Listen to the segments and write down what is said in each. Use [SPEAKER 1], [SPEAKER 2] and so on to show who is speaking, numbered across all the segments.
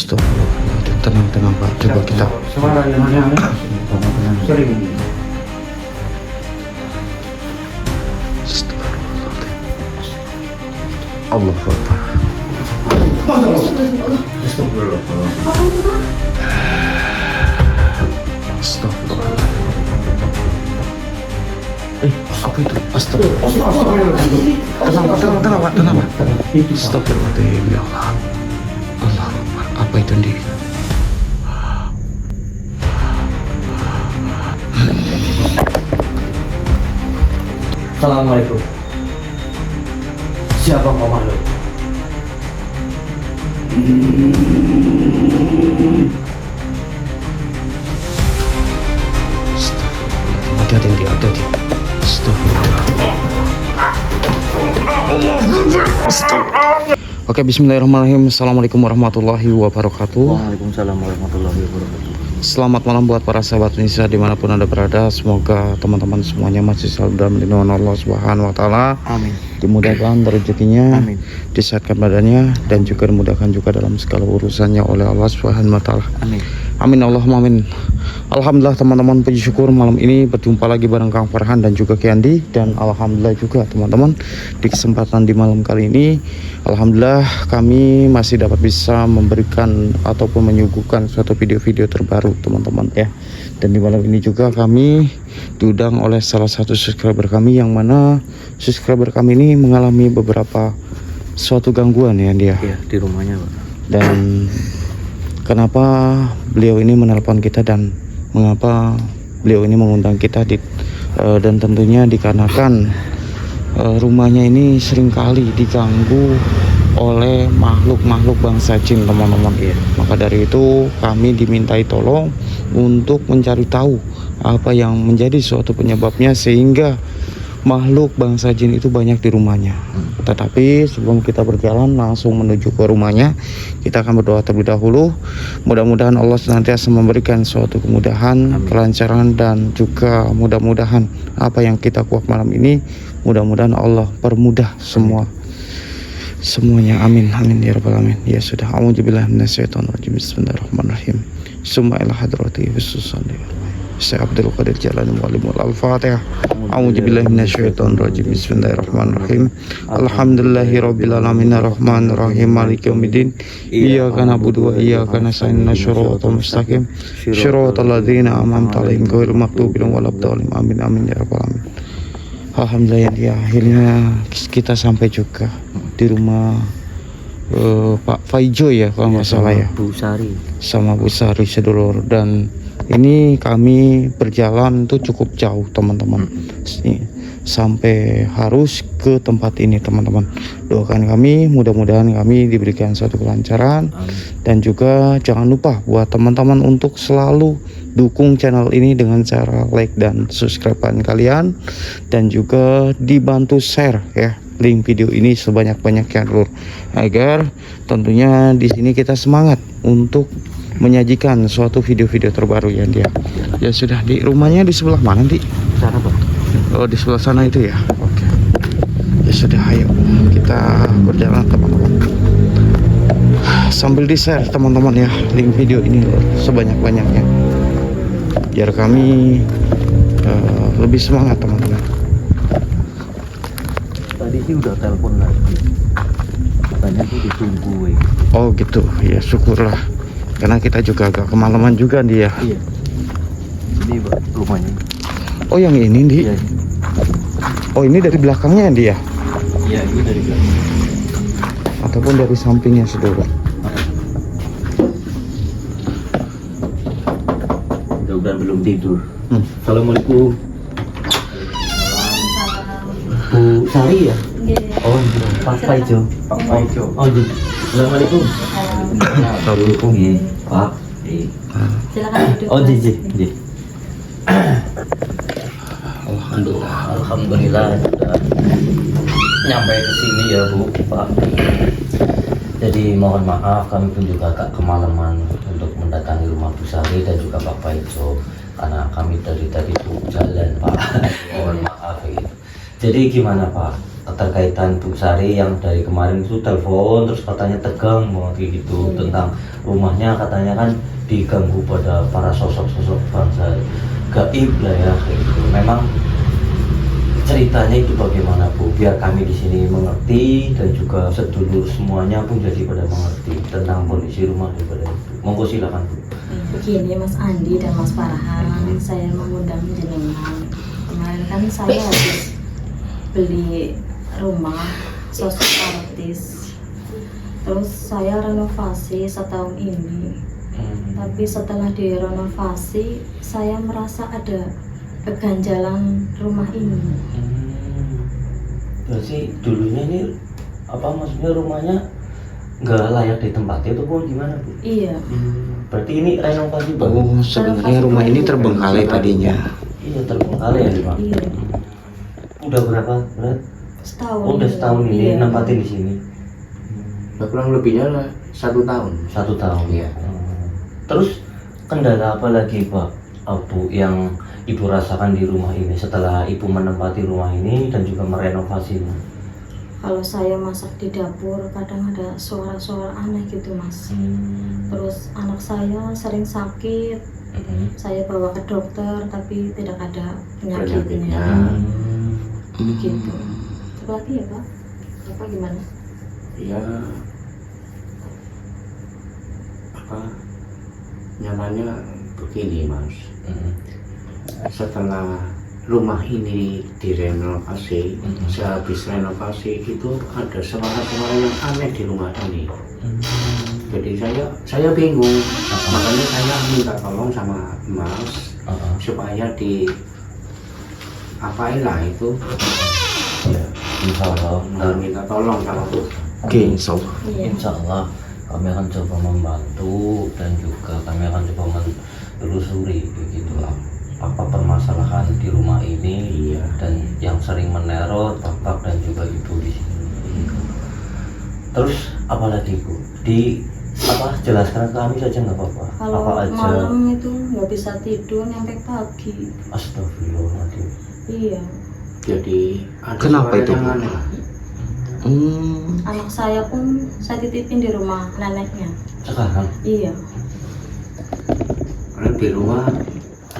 [SPEAKER 1] Astagfirullahaladzim. Tenang Pak, coba kita
[SPEAKER 2] suara yang aneh-aneh sering.
[SPEAKER 1] Astagfirullahaladzim. Allahu Akbar. Astagfirullahaladzim. Apa itu? Astagfirullahaladzim. Tenang Pak. Astagfirullahaladzim. Ya Allah. Allahu Akbar. Apa itu Ndi?
[SPEAKER 2] Assalamualaikum. Siapa kau makhluk?
[SPEAKER 1] Astagfirullahaladzim. Hati-hati Ndi, hati-hati. Astagfirullahaladzim. Oke, bismillahirrahmanirrahim. Assalamualaikum warahmatullahi wabarakatuh.
[SPEAKER 2] Waalaikumsalam warahmatullahi wabarakatuh.
[SPEAKER 1] Selamat malam buat para sahabat Indonesia dimanapun Anda berada. Semoga teman-teman semuanya masih selalu dalam lindungan Allah Subhanahu wa Ta'ala.
[SPEAKER 2] Amin.
[SPEAKER 1] Dimudahkan rezekinya,
[SPEAKER 2] Amin.
[SPEAKER 1] disehatkan badannya, dan juga dimudahkan juga dalam segala urusannya oleh Allah Subhanahu wa Ta'ala.
[SPEAKER 2] Amin.
[SPEAKER 1] Amin Allahumma amin. Alhamdulillah teman-teman, puji syukur malam ini berjumpa lagi bareng Kang Farhan dan juga Kiandi. Dan alhamdulillah juga teman-teman, di kesempatan di malam kali ini alhamdulillah kami masih dapat bisa memberikan ataupun menyuguhkan suatu video-video terbaru teman-teman ya. Dan di malam ini juga kami diundang oleh salah satu subscriber kami, yang mana subscriber kami ini mengalami beberapa suatu gangguan ya dia.
[SPEAKER 2] Ya, di rumahnya, Pak.
[SPEAKER 1] Dan kenapa beliau ini menelpon kita dan mengapa beliau ini mengundang kita dan tentunya dikarenakan rumahnya ini seringkali diganggu oleh makhluk-makhluk bangsa jin teman-teman ya. Maka dari itu kami dimintai tolong untuk mencari tahu apa yang menjadi suatu penyebabnya sehingga makhluk bangsa jin itu banyak di rumahnya. Tetapi sebelum kita berjalan langsung menuju ke rumahnya, kita akan berdoa terlebih dahulu. Mudah-mudahan Allah senantiasa memberikan suatu kemudahan, kelancaran, dan juga mudah-mudahan apa yang kita kuak malam ini, mudah-mudahan Allah permudah semuanya. Amin amin ya rabbal alamin. Ya sudah, a'udzubillahi minasyaitonirrajim. Bismillahirrahmanirrahim. Summa ila hadrati khususan Syekh Abdul Qadir Jalani Mu'allimul Al-Fatihah. A'udzubillahi minasyaitonirrajim. Bismillahirrahmanirrahim. Alhamdulillahirabbil alamin arrahmanir rahim maliki yaumiddin. Iyyaka na'budu wa iyyaka nasta'in shiratal mustaqim shiratal ladzina an'amta 'alaihim ghairil maghdubi 'alaihim waladdallin. Amin amin ya rabbal alamin. Alhamdulillah ya, akhirnya kita sampai juga di rumah Pak Faijo ya kalau nggak salah ya,
[SPEAKER 2] Bu Sari.
[SPEAKER 1] sama Bu Sari sedulur. Dan ini kami berjalan tuh cukup jauh teman-teman, sampai harus ke tempat ini teman-teman. Doakan kami, mudah-mudahan kami diberikan suatu kelancaran. Dan juga jangan lupa buat teman-teman untuk selalu dukung channel ini dengan cara like dan subscribe-an kalian, dan juga dibantu share ya link video ini sebanyak-banyaknya dulu, agar tentunya di sini kita semangat untuk menyajikan suatu video-video terbaru ya dia. Ya sudah, di rumahnya di sebelah mana Di?
[SPEAKER 2] Sana, Pak.
[SPEAKER 1] Oh, di sebelah sana itu ya. Oke. Ya sudah, ayo kita berjalan teman-teman. Sambil di-share teman-teman ya link video ini loh, sebanyak-banyaknya, biar kami lebih semangat teman-teman.
[SPEAKER 2] Tadi sih udah telepon lagi. Katanya tuh ditunggu.
[SPEAKER 1] Oh gitu, ya syukurlah. Karena kita juga agak kemalaman juga dia.
[SPEAKER 2] Iya. Ini, Pak, rumahnya.
[SPEAKER 1] Oh yang ini Di?
[SPEAKER 2] Iya.
[SPEAKER 1] Oh ini dari belakangnya dia?
[SPEAKER 2] Iya, ini dari belakang.
[SPEAKER 1] Ataupun dari sampingnya sedulur?
[SPEAKER 2] Mudah-mudahan belum tidur. Assalamualaikum. Bu Sari ya? Oh, iya. Pak Faijo. Pak Faijo. Oh, iya. Assalamualaikum.
[SPEAKER 1] Assalamualaikum.
[SPEAKER 2] Iya, Pak.
[SPEAKER 3] Silakan duduk.
[SPEAKER 2] Oh, iya, iya.
[SPEAKER 1] Alhamdulillah.
[SPEAKER 2] Alhamdulillah sudah nyampe ke sini ya, Bu, Pak. Jadi mohon maaf kami pun juga agak kemalaman untuk mendatangi rumah Bu Sari dan juga Pak Faijo, karena kami dari tadi tuh jalan, Pak. Mohon maaf gitu. Jadi gimana, Pak? keterkaitan Bu Sari yang dari kemarin itu telepon terus katanya tegang banget kayak gitu tentang rumahnya, katanya kan diganggu pada para sosok-sosok bangsa gaib lah ya kayak gitu. Memang ceritanya itu bagaimana Bu, biar kami di sini mengerti dan juga sedulur semuanya pun jadi pada mengerti tentang kondisi rumah daripada itu. Monggo silakan Bu.
[SPEAKER 3] Begini Mas Andi dan Mas Farhan, saya mengundang jenengan. Kemarin kan saya habis beli rumah sosok artis, terus saya renovasi setahun ini. Tapi setelah direnovasi saya merasa ada keganjalan rumah ini.
[SPEAKER 2] Berarti dulunya ini apa maksudnya rumahnya nggak layak ditempati itu pun gimana Bu?
[SPEAKER 3] Iya.
[SPEAKER 2] Berarti ini renovasi baru?
[SPEAKER 1] Oh, sebenarnya rumah ini terbengkalai tadinya.
[SPEAKER 2] Iya terbengkalai ya Pak.
[SPEAKER 3] Iya.
[SPEAKER 2] Udah berapa bulan?
[SPEAKER 3] Setahun.
[SPEAKER 2] Oh, udah setahun ini
[SPEAKER 3] Iya.
[SPEAKER 2] nempatin di sini.
[SPEAKER 4] Kurang lebihnya 1 tahun.
[SPEAKER 2] 1 tahun.
[SPEAKER 4] Iya.
[SPEAKER 2] Terus kendala apa lagi Pak Bu yang Ibu rasakan di rumah ini setelah Ibu menempati rumah ini dan juga merenovasinya?
[SPEAKER 3] Kalau saya masak di dapur kadang ada suara-suara aneh gitu Mas. Terus anak saya sering sakit, saya bawa ke dokter tapi tidak ada penyakitnya. Begitu. Apa lagi ya Pak? Apa gimana?
[SPEAKER 4] Ya apa nyatanya begini Mas, setelah rumah ini direnovasi, sehabis renovasi itu ada suara-suara yang aneh di rumah ini. Jadi saya bingung, makanya saya minta tolong sama Mas supaya di apain lah itu.
[SPEAKER 2] Ya, insya Allah.
[SPEAKER 4] Minta tolong sama Bu.
[SPEAKER 1] Oke, insya Allah.
[SPEAKER 3] Iya.
[SPEAKER 2] Insya Allah kami akan coba membantu dan juga kami akan coba menelusuri begitu apa permasalahan di rumah ini dan yang sering meneror Bapak dan juga Ibu di sini. Terus apalagi Bu? Jelaskan ke kami saja nggak apa-apa.
[SPEAKER 3] Kalau
[SPEAKER 2] Apa aja?
[SPEAKER 3] malam itu nggak bisa tidur sampai pagi.
[SPEAKER 2] Astagfirullahaladzim.
[SPEAKER 3] Iya.
[SPEAKER 4] Jadi ada
[SPEAKER 1] Kenapa
[SPEAKER 4] suara
[SPEAKER 1] itu,
[SPEAKER 4] yang
[SPEAKER 1] Bu?
[SPEAKER 4] aneh.
[SPEAKER 3] Anak saya pun saya titipin di rumah neneknya.
[SPEAKER 2] Sekarang?
[SPEAKER 3] Iya.
[SPEAKER 4] Karena di rumah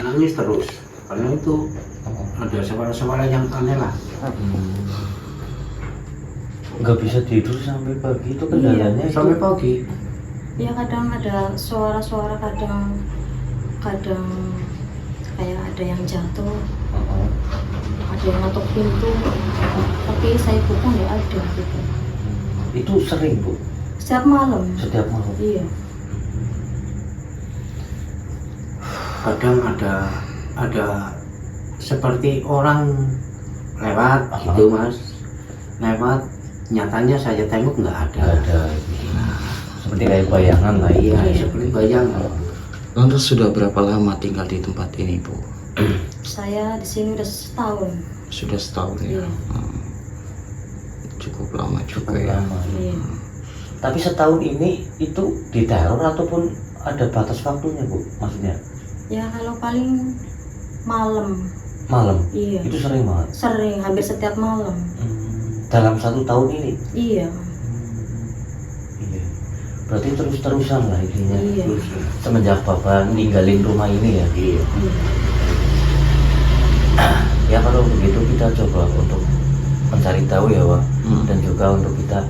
[SPEAKER 4] nangis terus, karena itu ada suara-suara yang aneh lah.
[SPEAKER 2] Nggak bisa tidur sampai pagi itu kendalanya itu.
[SPEAKER 4] Sampai pagi.
[SPEAKER 3] Ya kadang ada suara-suara, kadang kayak ada yang jatuh, ada yang ngetok pintu, tapi saya buka nggak ada gitu.
[SPEAKER 2] Itu sering Bu?
[SPEAKER 3] Setiap malam.
[SPEAKER 2] Setiap malam?
[SPEAKER 3] Iya.
[SPEAKER 4] Kadang ada seperti orang lewat gitu Mas, lewat, nyatanya saya tengok nggak ada.
[SPEAKER 2] Nggak ada. Seperti kayak bayangan lah.
[SPEAKER 4] Iya,
[SPEAKER 3] Iya.
[SPEAKER 4] seperti bayangan.
[SPEAKER 1] Lantas sudah berapa lama tinggal di tempat ini, Bu?
[SPEAKER 3] Saya di sini udah setahun.
[SPEAKER 1] Sudah setahun ya.
[SPEAKER 3] Iya.
[SPEAKER 1] Cukup lama juga
[SPEAKER 2] Cukup
[SPEAKER 1] ya.
[SPEAKER 2] lama.
[SPEAKER 3] Iya.
[SPEAKER 2] Tapi setahun ini itu diteror ataupun ada batas waktunya Bu? Maksudnya?
[SPEAKER 3] Ya kalau paling malam.
[SPEAKER 2] Malam?
[SPEAKER 3] Iya.
[SPEAKER 2] Itu sering banget?
[SPEAKER 3] Sering, hampir setiap malam.
[SPEAKER 2] Dalam 1 tahun ini?
[SPEAKER 3] Iya.
[SPEAKER 2] Iya. Berarti terus-terusan lah intinya.
[SPEAKER 3] Iya.
[SPEAKER 2] Semenjak Bapak ninggalin rumah ini ya?
[SPEAKER 4] Iya.
[SPEAKER 3] Iya.
[SPEAKER 2] Ya kalau begitu kita coba untuk mencari tahu ya Pak. Dan juga untuk kita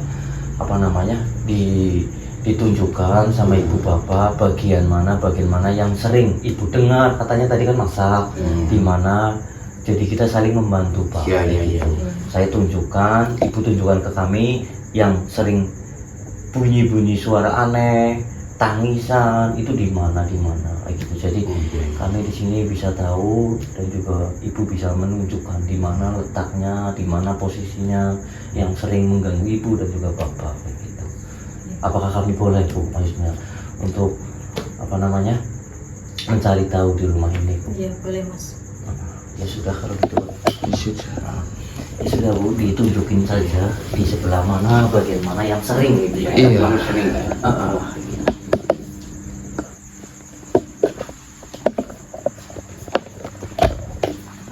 [SPEAKER 2] ditunjukkan sama ibu bapak bagian mana yang sering ibu dengar, katanya tadi kan masak di mana, jadi kita saling membantu Pak.
[SPEAKER 4] Iya.
[SPEAKER 2] Saya tunjukkan, ibu tunjukkan ke kami yang sering bunyi suara aneh, tangisan itu di mana kayak gitu. Jadi kami di sini bisa tahu dan juga ibu bisa menunjukkan di mana letaknya, di mana posisinya yang sering mengganggu ibu dan juga bapak kayak gitu. Apakah kami boleh Bu maksudnya untuk mencari tahu di rumah ini Bu?
[SPEAKER 3] Iya boleh Mas.
[SPEAKER 2] Ya sudah kalau gitu. Ya sudah Bu, ditunjukin saja di sebelah mana bagian mana yang sering gitu ya.
[SPEAKER 1] Iya.
[SPEAKER 4] Yang sering.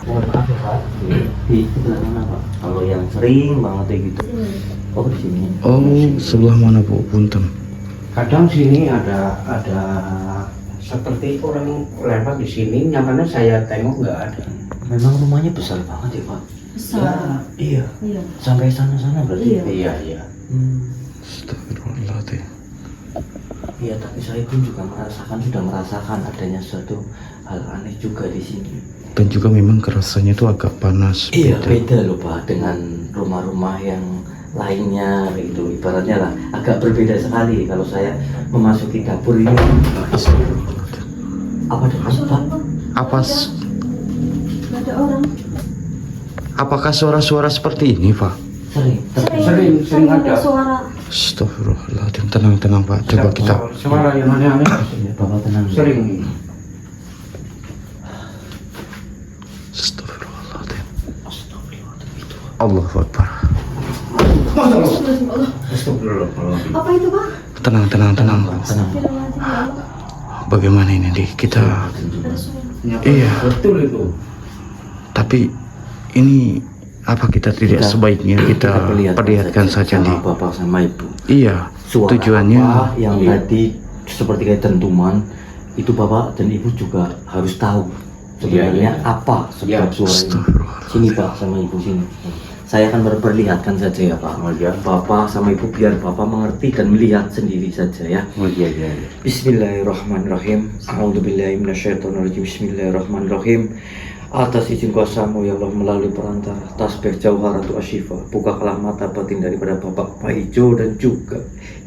[SPEAKER 2] Mohon maaf ya Pak, di sebelah mana Pak? Kalau yang sering banget kayak gitu. Oh di sini.
[SPEAKER 1] Oh, sebelah mana Bu? Punten.
[SPEAKER 4] Kadang sini ada seperti orang lewat di sini, nyatanya saya tengok nggak ada.
[SPEAKER 2] Memang rumahnya besar banget ya Pak.
[SPEAKER 3] Besar.
[SPEAKER 4] Iya.
[SPEAKER 3] Iya.
[SPEAKER 2] Sampai sana berarti.
[SPEAKER 3] Iya.
[SPEAKER 4] Iya.
[SPEAKER 1] Astagfirullahaladzim.
[SPEAKER 2] Iya, tapi saya pun juga sudah merasakan adanya suatu hal aneh juga di sini.
[SPEAKER 1] Dan juga memang kerasanya itu agak panas.
[SPEAKER 2] Iya, beda loh Pak dengan rumah-rumah yang lainnya gitu. Ibaratnya lah agak berbeda sekali kalau saya memasuki dapur ini. Apa ada Pak?
[SPEAKER 3] Nggak ada orang.
[SPEAKER 1] Apakah suara-suara seperti ini, Pak?
[SPEAKER 4] Sering ada.
[SPEAKER 3] Suara.
[SPEAKER 1] Astagfirullahaladzim. Tenang Pak. Coba kita.
[SPEAKER 4] Suara yang aneh-aneh.
[SPEAKER 2] Bapak tenang.
[SPEAKER 4] Sering.
[SPEAKER 1] Astagfirullahaladzim. Allahu Akbar.
[SPEAKER 4] Astagfirullahaladzim.
[SPEAKER 3] Apa itu Pak?
[SPEAKER 1] Tenang Pak.
[SPEAKER 2] Tenang.
[SPEAKER 3] Astagfirullahaladzim, ya Allah.
[SPEAKER 1] Bagaimana ini nih kita?
[SPEAKER 3] Ada suara.
[SPEAKER 1] Iya.
[SPEAKER 4] Betul itu.
[SPEAKER 1] Tapi ini apa kita tidak sebaiknya kita perlihatkan saja
[SPEAKER 2] sama
[SPEAKER 1] nih?
[SPEAKER 2] Bapak sama Ibu.
[SPEAKER 1] Iya.
[SPEAKER 2] Suara
[SPEAKER 1] Tujuannya.
[SPEAKER 2] apa yang tadi seperti kayak dentuman itu Bapak dan Ibu juga harus tahu sebenarnya apa sebab suara ini. Sini Pak sama Ibu sini. Saya akan memperlihatkan saja ya Pak. Bapak sama Ibu biar Bapak mengerti dan melihat sendiri saja ya. Bismillahirrahmanirrahim. A'udzubillahi minasyaitonirrajim. Bismillahirrahmanirrahim. Atas izin kuasamu ya Allah melalui perantara tasbih jauharatul asyifa, bukakanlah mata batin daripada Bapak Pak Ijo dan juga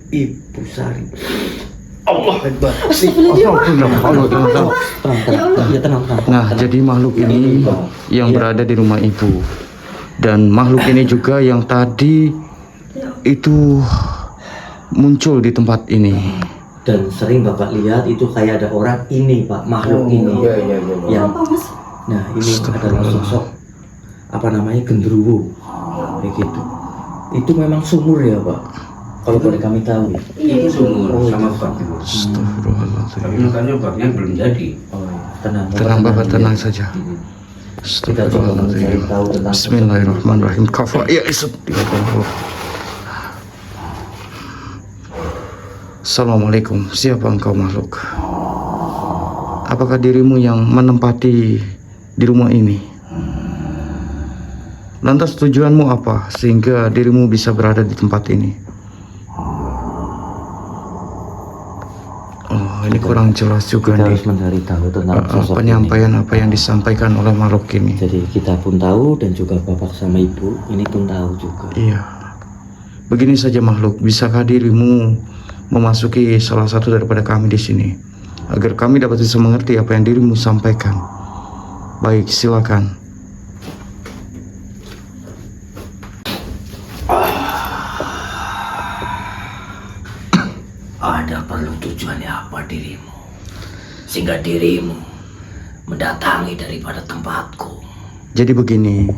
[SPEAKER 2] Ibu Sari. Allah Akbar. Tenang.
[SPEAKER 1] Nah, jadi makhluk ini yang berada di rumah ibu, dan makhluk ini juga yang tadi itu muncul di tempat ini.
[SPEAKER 2] Dan sering Bapak lihat itu kayak ada orang ini Pak, makhluk ini yang
[SPEAKER 3] Apa Mas?
[SPEAKER 2] nah ini adalah sosok apa namanya genderuwo kayak gitu. Itu memang sumur ya Pak, kalau boleh kami tahu ya.
[SPEAKER 4] Itu sumur sama bak itu.
[SPEAKER 1] Astagfirullahaladzim.
[SPEAKER 4] Tapi makanya baknya belum jadi.
[SPEAKER 2] Oh, tenang
[SPEAKER 1] Bapak,
[SPEAKER 2] ya.
[SPEAKER 1] tenang saja.
[SPEAKER 2] Kita coba mencari tahu tentang
[SPEAKER 1] Bismillahirrahmanirrahim. Kafa ya isut. Assalamualaikum. Siapa engkau makhluk? Apakah dirimu yang menempati di rumah ini? Lantas tujuanmu apa sehingga dirimu bisa berada di tempat ini? Oh, ini kurang jelas juga
[SPEAKER 2] kita
[SPEAKER 1] nih.
[SPEAKER 2] harus mencari tahu tentang sosok
[SPEAKER 1] Penyampaian apa yang disampaikan oleh makhluk ini.
[SPEAKER 2] Jadi kita pun tahu dan juga Bapak sama Ibu ini pun tahu juga.
[SPEAKER 1] Iya. Begini saja makhluk, bisakah dirimu memasuki salah satu daripada kami di sini agar kami dapat bisa mengerti apa yang dirimu sampaikan? Baik, silakan.
[SPEAKER 2] Ada perlu tujuannya apa dirimu sehingga dirimu mendatangi daripada tempatku?
[SPEAKER 1] Jadi begini,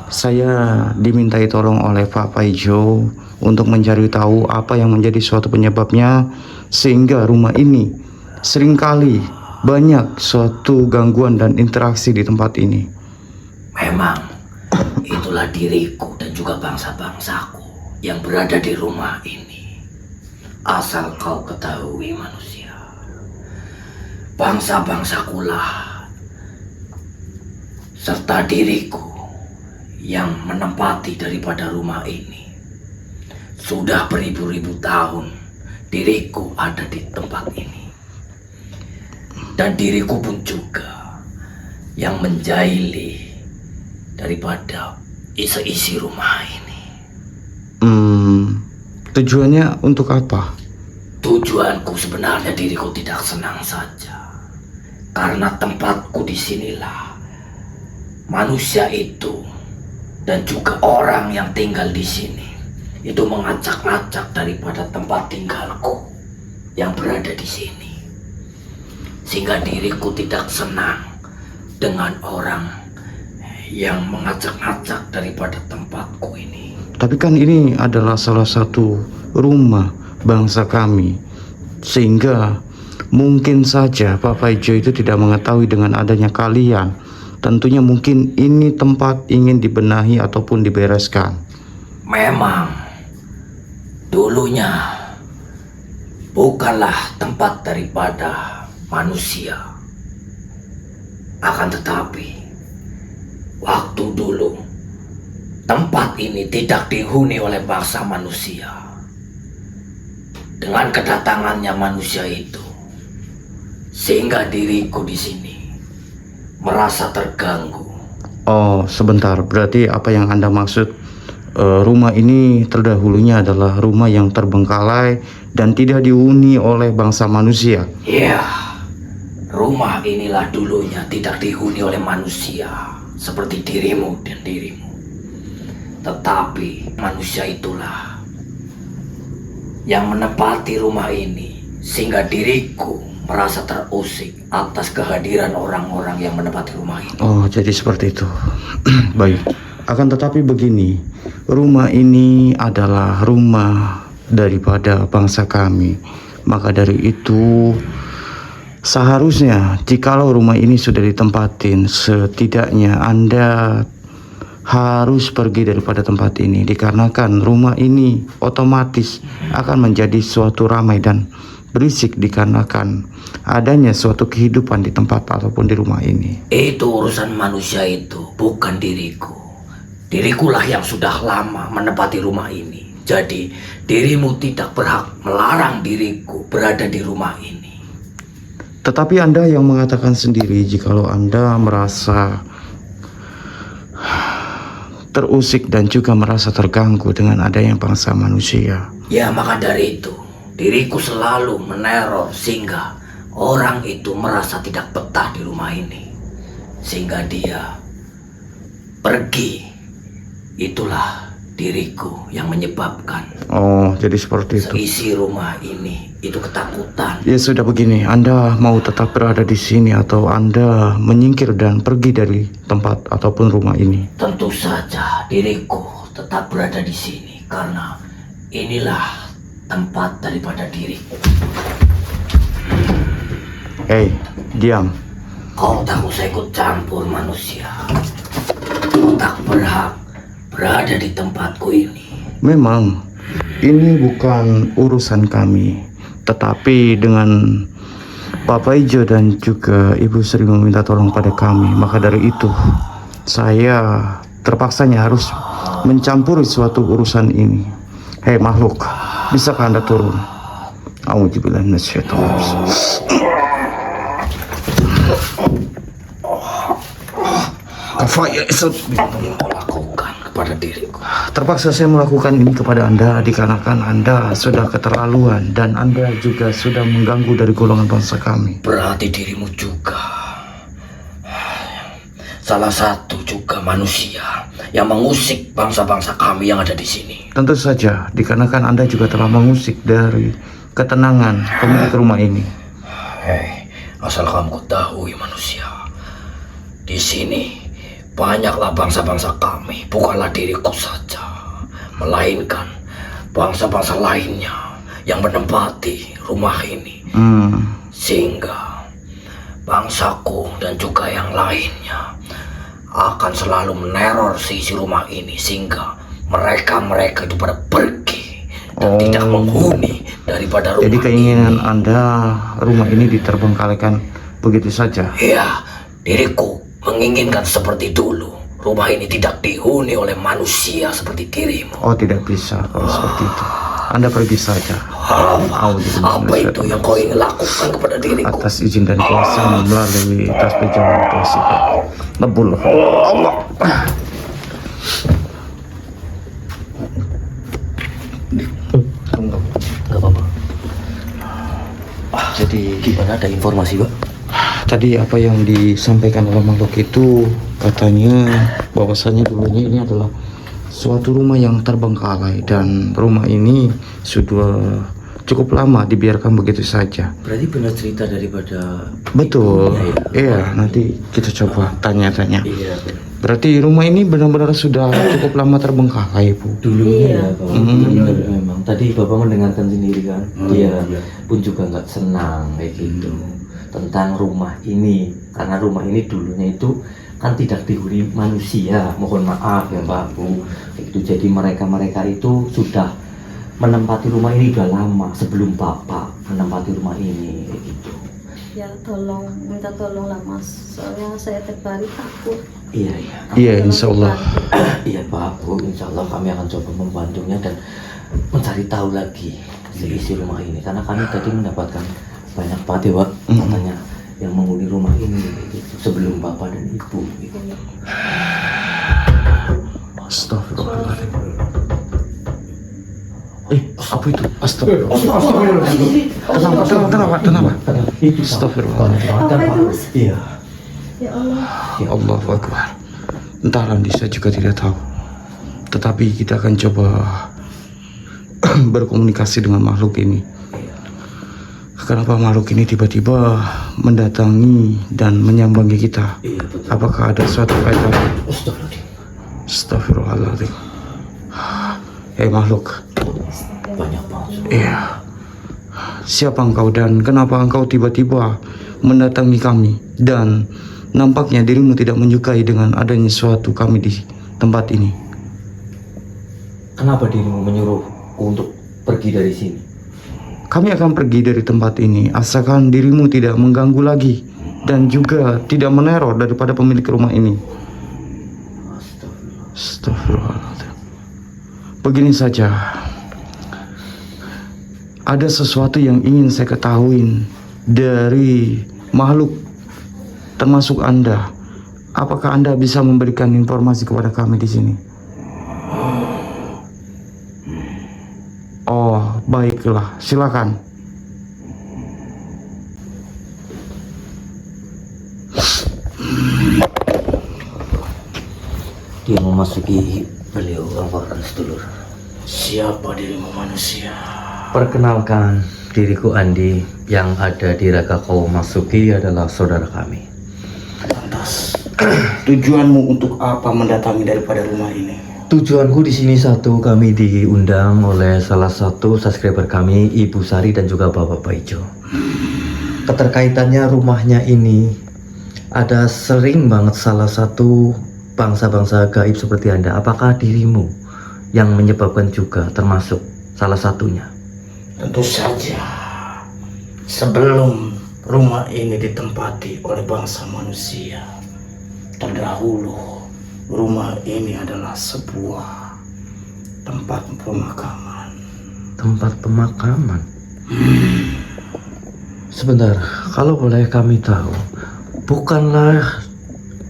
[SPEAKER 1] saya dimintai tolong oleh Pak Paijo untuk mencari tahu apa yang menjadi suatu penyebabnya sehingga rumah ini seringkali banyak suatu gangguan dan interaksi di tempat ini.
[SPEAKER 2] Memang itulah diriku dan juga bangsa-bangsaku yang berada di rumah ini. Asal kau ketahui manusia, bangsa-bangsakulah serta diriku yang menempati daripada rumah ini. Sudah beribu-ribu tahun diriku ada di tempat ini. Dan diriku pun juga yang menjaili daripada isi rumah ini.
[SPEAKER 1] Tujuannya untuk apa?
[SPEAKER 2] Tujuanku sebenarnya diriku tidak senang saja. Karena tempatku disinilah manusia itu dan juga orang yang tinggal di sini itu mengacak-acak daripada tempat tinggalku yang berada di sini. Sehingga diriku tidak senang dengan orang yang mengacak-acak daripada tempatku ini.
[SPEAKER 1] Tapi kan ini adalah salah satu rumah bangsa kami, sehingga mungkin saja Pak Paijo itu tidak mengetahui dengan adanya kalian. Tentunya mungkin ini tempat ingin dibenahi ataupun dibereskan.
[SPEAKER 2] memang dulunya bukanlah tempat daripada manusia. Akan tetapi, waktu dulu tempat ini tidak dihuni oleh bangsa manusia. Dengan kedatangannya manusia itu, sehingga diriku di sini merasa terganggu.
[SPEAKER 1] Oh, sebentar. Berarti apa yang Anda maksud, rumah ini terdahulunya adalah rumah yang terbengkalai dan tidak dihuni oleh bangsa manusia?
[SPEAKER 2] Ya, rumah inilah dulunya tidak dihuni oleh manusia seperti dirimu dan dirimu. Tetapi manusia itulah yang menempati rumah ini, sehingga diriku merasa terusik atas kehadiran orang-orang yang menempati rumah ini.
[SPEAKER 1] Oh, jadi seperti itu. Baik. Akan tetapi begini, rumah ini adalah rumah daripada bangsa kami. Maka dari itu, seharusnya jikalau rumah ini sudah ditempatin, setidaknya Anda harus pergi daripada tempat ini, dikarenakan rumah ini otomatis akan menjadi suatu ramai dan berisik dikarenakan adanya suatu kehidupan di tempat ataupun di rumah ini.
[SPEAKER 2] Itu urusan manusia itu, bukan diriku. Dirikulah yang sudah lama menempati rumah ini. Jadi dirimu tidak berhak melarang diriku berada di rumah ini.
[SPEAKER 1] Tetapi Anda yang mengatakan sendiri jikalau Anda merasa terusik dan juga merasa terganggu dengan adanya bangsa manusia.
[SPEAKER 2] Ya, maka dari itu diriku selalu meneror sehingga orang itu merasa tidak betah di rumah ini, sehingga dia pergi. Itulah diriku yang menyebabkan
[SPEAKER 1] Oh, jadi seperti itu.
[SPEAKER 2] seisi rumah ini itu ketakutan.
[SPEAKER 1] Ya sudah begini, Anda mau tetap berada di sini atau Anda menyingkir dan pergi dari tempat ataupun rumah ini?
[SPEAKER 2] Tentu saja diriku tetap berada di sini karena inilah tempat daripada diriku.
[SPEAKER 1] Hei, diam.
[SPEAKER 2] Kau tak usah ikut campur manusia. Kau tak berhak berada di tempatku ini.
[SPEAKER 1] Memang ini bukan urusan kami, tetapi dengan Bapak Ijo dan juga Ibu Sri meminta tolong pada kami, maka dari itu saya terpaksanya harus mencampuri suatu urusan ini. Hei makhluk, bisakah Anda turun? A'udzubillahi minasyaitonir rajim. Kafaya isut.
[SPEAKER 2] Kau lakukan kepada diriku.
[SPEAKER 1] Terpaksa saya melakukan ini kepada Anda dikarenakan Anda sudah keterlaluan dan Anda juga sudah mengganggu dari golongan bangsa kami.
[SPEAKER 2] Berarti dirimu juga salah satu juga manusia yang mengusik bangsa-bangsa kami yang ada di sini.
[SPEAKER 1] Tentu saja dikarenakan Anda juga telah mengusik dari ketenangan pemilik rumah ini.
[SPEAKER 2] Hei, asal kamu ketahui manusia, di sini banyaklah bangsa-bangsa kami, bukanlah diriku saja, melainkan bangsa-bangsa lainnya yang menempati rumah ini. Sehingga bangsaku dan juga yang lainnya akan selalu meneror seisi rumah ini, sehingga mereka itu pada pergi dan tidak menghuni daripada rumah.
[SPEAKER 1] Jadi keinginan Anda rumah ini diterbengkalaikan begitu saja?
[SPEAKER 2] Ya, diriku menginginkan seperti dulu. Rumah ini tidak dihuni oleh manusia seperti dirimu.
[SPEAKER 1] Oh, tidak bisa kalau seperti itu. Anda pergi saja.
[SPEAKER 2] Apa itu yang kau ingin lakukan kepada diriku?
[SPEAKER 1] Atas izin dan kuasa melalui tasbih jalan kuasa. Lebul Allah.
[SPEAKER 2] Gak apa-apa.
[SPEAKER 1] Jadi
[SPEAKER 2] Gimana, ada informasi, Pak?
[SPEAKER 1] tadi apa yang disampaikan oleh makhluk itu katanya bahwasanya dulunya ini adalah suatu rumah yang terbengkalai dan rumah ini sudah cukup lama dibiarkan begitu saja.
[SPEAKER 2] Berarti benar cerita daripada
[SPEAKER 1] Betul.
[SPEAKER 2] ibunya, ya?
[SPEAKER 1] Iya, nanti kita coba tanya-tanya.
[SPEAKER 2] Iya,
[SPEAKER 1] Berarti rumah ini benar-benar sudah cukup lama terbengkalai, Bu.
[SPEAKER 2] dulunya
[SPEAKER 3] Iya.
[SPEAKER 2] ya, Pak. Benar memang. Tadi Bapak mendengarkan sendiri kan, dia pun juga nggak senang kayak gitu tentang rumah ini, karena rumah ini dulunya itu kan tidak dihuni manusia. Mohon maaf ya Pak Bu. Itu jadi mereka itu sudah menempati rumah ini udah lama sebelum Bapak menempati rumah ini gitu.
[SPEAKER 3] Ya tolong, minta tolong lah Mas, soalnya saya tiap hari takut.
[SPEAKER 2] Iya.
[SPEAKER 1] Iya, insya Allah.
[SPEAKER 2] Iya Pak Bu, insya Allah kami akan coba membantunya dan mencari tahu lagi isi rumah ini, karena kami tadi mendapatkan banyak Pak Dewa katanya yang menghuni rumah ini gitu, sebelum Bapak dan Ibu gitu.
[SPEAKER 1] Astagfirullahaladzim. Apa itu? Astagfirullah. Tenang, Pak. Astagfirullah.
[SPEAKER 3] Apa itu Mas?
[SPEAKER 2] Iya.
[SPEAKER 3] Ya Allah.
[SPEAKER 1] Ya Allah Akbar. Entah Randi, saya juga tidak tahu. Tetapi kita akan coba berkomunikasi dengan makhluk ini. Kenapa makhluk ini tiba-tiba mendatangi dan menyambangi kita?
[SPEAKER 2] Iya betul.
[SPEAKER 1] Apakah ada suatu kaitan?
[SPEAKER 2] Astagfirullahaladzim.
[SPEAKER 1] Astagfirullahaladzim. Makhluk.
[SPEAKER 2] Banyak Pak.
[SPEAKER 1] Iya. Siapa engkau dan kenapa engkau tiba-tiba mendatangi kami? Dan nampaknya dirimu tidak menyukai dengan adanya suatu kami di tempat ini.
[SPEAKER 2] Kenapa dirimu menyuruhku untuk pergi dari sini?
[SPEAKER 1] Kami akan pergi dari tempat ini asalkan dirimu tidak mengganggu lagi dan juga tidak meneror daripada pemilik rumah ini. Astagfirullahaladzim. Begini saja, ada sesuatu yang ingin saya ketahui dari makhluk termasuk Anda. Apakah Anda bisa memberikan informasi kepada kami di sini? Oh, baiklah, silakan.
[SPEAKER 2] Dia memasuki beliau laporkan sedulur.
[SPEAKER 4] Siapa dirimu manusia?
[SPEAKER 2] Perkenalkan, diriku Andi. Yang ada di Raga Kau Masuki adalah saudara kami.
[SPEAKER 4] Lantas, tujuanmu untuk apa mendatangi daripada rumah ini?
[SPEAKER 2] Tujuanku di sini satu, kami diundang oleh salah satu subscriber kami, Ibu Sari dan juga Bapak Paijo. Keterkaitannya rumahnya ini ada sering banget salah satu bangsa-bangsa gaib seperti Anda. Apakah dirimu yang menyebabkan juga termasuk salah satunya?
[SPEAKER 4] Tentu saja. Sebelum rumah ini ditempati oleh bangsa manusia, terdahulu rumah ini adalah sebuah tempat pemakaman.
[SPEAKER 2] Tempat pemakaman? Sebentar, kalau boleh kami tahu, bukanlah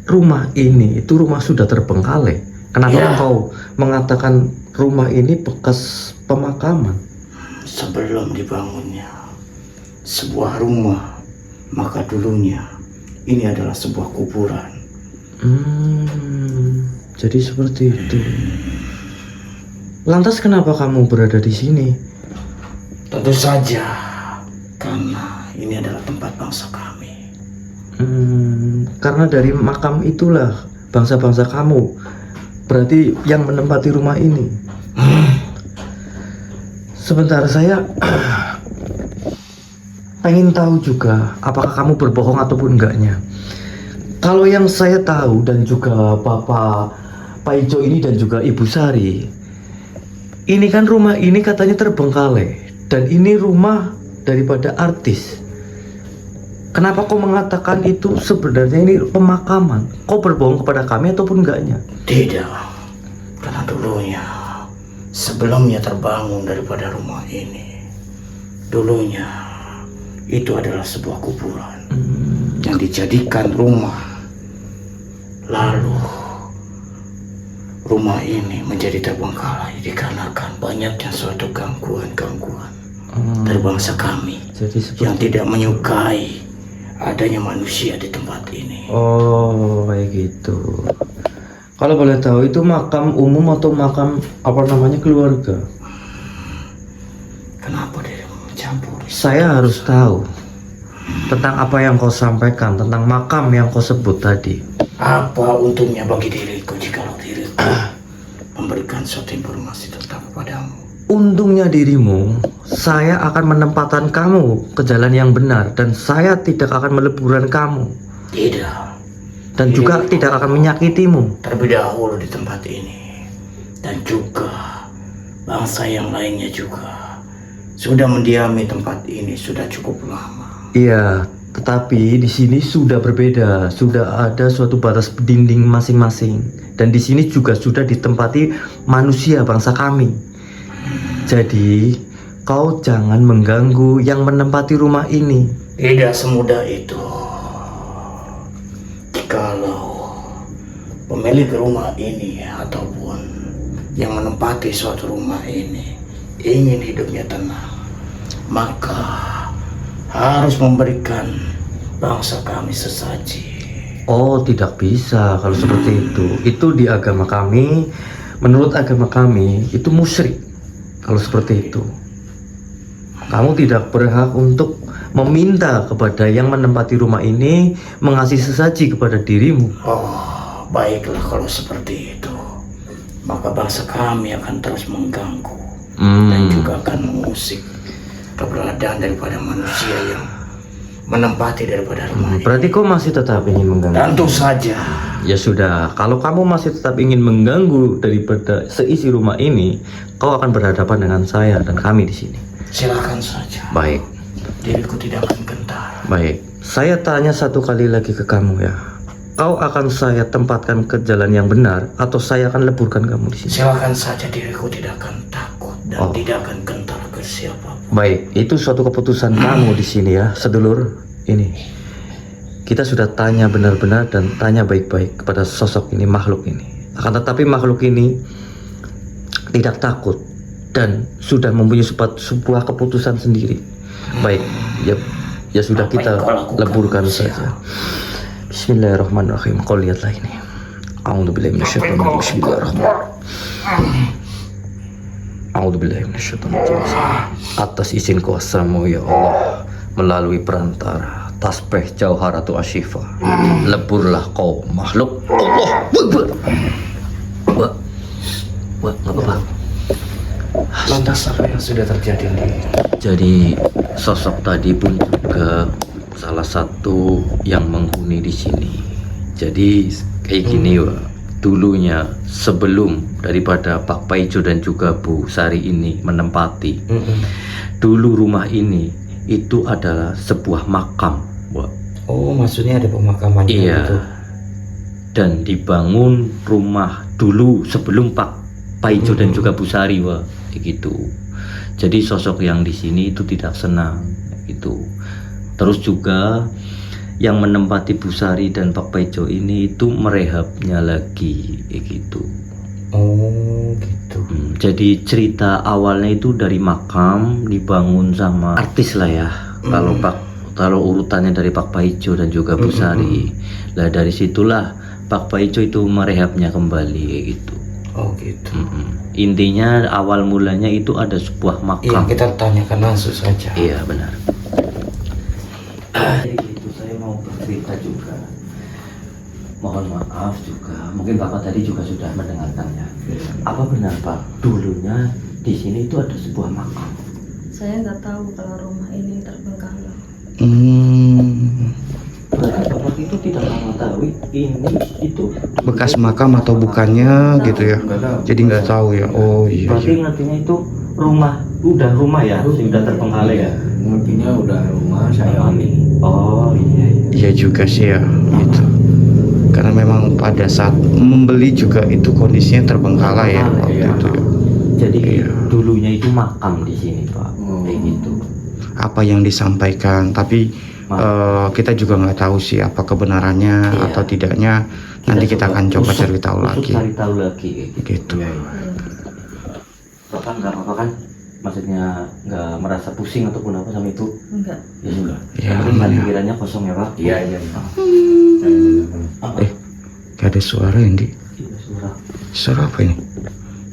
[SPEAKER 2] rumah ini, itu rumah sudah terbengkalai. Kenapa
[SPEAKER 4] Ya.
[SPEAKER 2] engkau mengatakan rumah ini bekas pemakaman?
[SPEAKER 4] Sebelum dibangunnya sebuah rumah, maka dulunya ini adalah sebuah kuburan.
[SPEAKER 2] Jadi seperti itu. Lantas kenapa kamu berada di sini?
[SPEAKER 4] Tentu saja karena ini adalah tempat bangsa kami.
[SPEAKER 2] Karena dari makam itulah bangsa-bangsa kamu berarti yang menempati rumah ini. Sebentar, saya pengen tahu juga apakah kamu berbohong ataupun enggaknya. Kalau yang saya tahu dan juga Bapak Paijo ini dan juga Ibu Sari, ini kan rumah ini katanya terbengkalai dan ini rumah daripada artis. Kenapa kau mengatakan itu sebenarnya ini pemakaman? Kau berbohong kepada kami ataupun enggaknya?
[SPEAKER 4] Tidak, karena dulunya sebelumnya terbangun daripada rumah ini, dulunya itu adalah sebuah kuburan yang dijadikan rumah. Lalu rumah ini menjadi terbengkalai dikarenakan banyaknya suatu gangguan-gangguan dari bangsa kami
[SPEAKER 2] Jadi
[SPEAKER 4] yang tidak menyukai adanya manusia di tempat ini.
[SPEAKER 2] Oh, kayak gitu. Kalau boleh tahu itu makam umum atau makam apa namanya keluarga?
[SPEAKER 4] Kenapa dia mencampur?
[SPEAKER 2] Saya harus tahu tentang apa yang kau sampaikan tentang makam yang kau sebut tadi.
[SPEAKER 4] Apa untungnya bagi diriku jikalau diriku memberikan suatu informasi tentang kepadamu?
[SPEAKER 2] Untungnya dirimu, saya akan menempatkan kamu ke jalan yang benar dan saya tidak akan meleburkan kamu.
[SPEAKER 4] Tidak,
[SPEAKER 5] dan juga tidak akan menyakitimu.
[SPEAKER 4] Terlebih dahulu di tempat ini, dan juga bangsa yang lainnya juga sudah mendiami tempat ini sudah cukup lama.
[SPEAKER 5] Iya, tetapi di sini sudah berbeda, sudah ada suatu batas dinding masing-masing, dan di sini juga sudah ditempati manusia bangsa kami. Jadi kau jangan mengganggu yang menempati rumah ini.
[SPEAKER 4] Tidak semudah itu. Jikalau pemilik rumah ini ataupun yang menempati suatu rumah ini ingin hidupnya tenang, maka harus memberikan bangsa kami sesaji.
[SPEAKER 5] Oh, tidak bisa kalau seperti itu. Itu di agama kami, menurut agama kami itu musyrik. Kalau seperti itu, kamu tidak berhak untuk meminta kepada yang menempati rumah ini mengasih sesaji kepada dirimu.
[SPEAKER 4] Oh, baiklah kalau seperti itu. Maka bangsa kami akan terus mengganggu dan juga akan mengusik keberadaan daripada manusia yang menempati daripada rumah ini.
[SPEAKER 5] Berarti kau masih tetap ingin mengganggu?
[SPEAKER 4] Tentu saja.
[SPEAKER 5] Ya sudah, kalau kamu masih tetap ingin mengganggu daripada seisi rumah ini, kau akan berhadapan dengan saya dan kami di sini.
[SPEAKER 4] Silakan saja.
[SPEAKER 5] Baik.
[SPEAKER 4] Diriku tidak akan gentar.
[SPEAKER 5] Baik, saya tanya satu kali lagi ke kamu ya. Kau akan saya tempatkan ke jalan yang benar atau saya akan leburkan kamu di sini?
[SPEAKER 4] Silakan saja, diriku tidak akan takut dan tidak akan gentar ke siapapun.
[SPEAKER 5] Baik, itu suatu keputusan kamu di sini ya, sedulur. Ini kita sudah tanya benar-benar dan tanya baik-baik kepada sosok ini, makhluk ini. Akan tetapi makhluk ini tidak takut dan sudah mempunyai sebuah keputusan sendiri. Baik, ya sudah, kita leburkan saja. Bismillahirrahmanirrahim. Kau lihatlah ini. A'udzubillahi minasyaitonir rajim. Bismillahirrahmanirrahim. A'udzubillahi minasyaitonir rajim. Atas izin kuasamu ya Allah, melalui perantara tasbih jauharatul asyifa, leburlah kau makhluk. Allah Akbar. Wah, nggak apa-apa.
[SPEAKER 4] Lantas apa yang sudah terjadi lagi?
[SPEAKER 5] Jadi sosok tadi pun juga salah satu yang menghuni di sini. Jadi kayak gini, Wak. Dulunya sebelum daripada Pak Paijo dan juga Bu Sari ini menempati, dulu rumah ini itu adalah sebuah makam, Wak.
[SPEAKER 1] Oh, maksudnya ada pemakaman.
[SPEAKER 5] Iya.
[SPEAKER 1] Gitu.
[SPEAKER 5] Dan dibangun rumah dulu sebelum Pak Paijo dan juga Bu Sari, Wak. Gitu. Jadi sosok yang di sini itu tidak senang gitu. Terus juga yang menempati Bu Sari dan Pak Paijo ini itu merehabnya lagi gitu.
[SPEAKER 1] Oh, gitu.
[SPEAKER 5] Jadi cerita awalnya itu dari makam dibangun sama artis lah ya. Kalau urutannya dari Pak Paijo dan juga Bu Sari. Lah dari situlah Pak Paijo itu merehabnya kembali gitu.
[SPEAKER 1] Oh, gitu.
[SPEAKER 5] Intinya awal mulanya itu ada sebuah makam.
[SPEAKER 1] Iya, kita tanyakan langsung saja.
[SPEAKER 5] Iya, benar. Jadi gitu, saya mau bercerita juga. Mohon maaf juga, mungkin Bapak tadi juga sudah mendengarkannya. Apa benar Pak, dulunya di sini itu ada sebuah makam?
[SPEAKER 3] Saya nggak tahu kalau rumah ini terbengkalai.
[SPEAKER 5] Berarti Bapak itu tidak mengetahui ini itu
[SPEAKER 1] Bekas makam atau bukannya gitu ya? Jadi nggak tahu ya. Oh iya.
[SPEAKER 5] berarti ngertinya itu udah rumah ya, sudah terbengkalai ya?
[SPEAKER 4] Ngertinya udah rumah saya ini.
[SPEAKER 5] Oh iya.
[SPEAKER 1] Iya juga sih ya. Gitu. Karena memang pada saat membeli juga itu kondisinya terbengkalai ya waktu itu. Ya.
[SPEAKER 5] Jadi
[SPEAKER 1] Iya.
[SPEAKER 5] dulunya itu makam di sini Pak, kayak gitu.
[SPEAKER 1] Apa yang disampaikan, tapi kita juga nggak tahu sih apa kebenarannya
[SPEAKER 5] Iya.
[SPEAKER 1] atau tidaknya. Nanti kita akan coba cari tahu lagi.
[SPEAKER 5] Cari tahu lagi kayak gitu.
[SPEAKER 1] Gitu.
[SPEAKER 5] Bapak nggak apa-apa kan? Maksudnya nggak merasa pusing ataupun apa sama itu?
[SPEAKER 3] Enggak.
[SPEAKER 5] Ya sudah.
[SPEAKER 1] Ya,
[SPEAKER 5] Yang penting
[SPEAKER 1] iya.
[SPEAKER 5] pikirannya kosong ya Pak.
[SPEAKER 4] Iya.
[SPEAKER 5] Apa?
[SPEAKER 1] Gak ada suara ini.
[SPEAKER 5] Iya, suara.
[SPEAKER 1] Suara apa ini?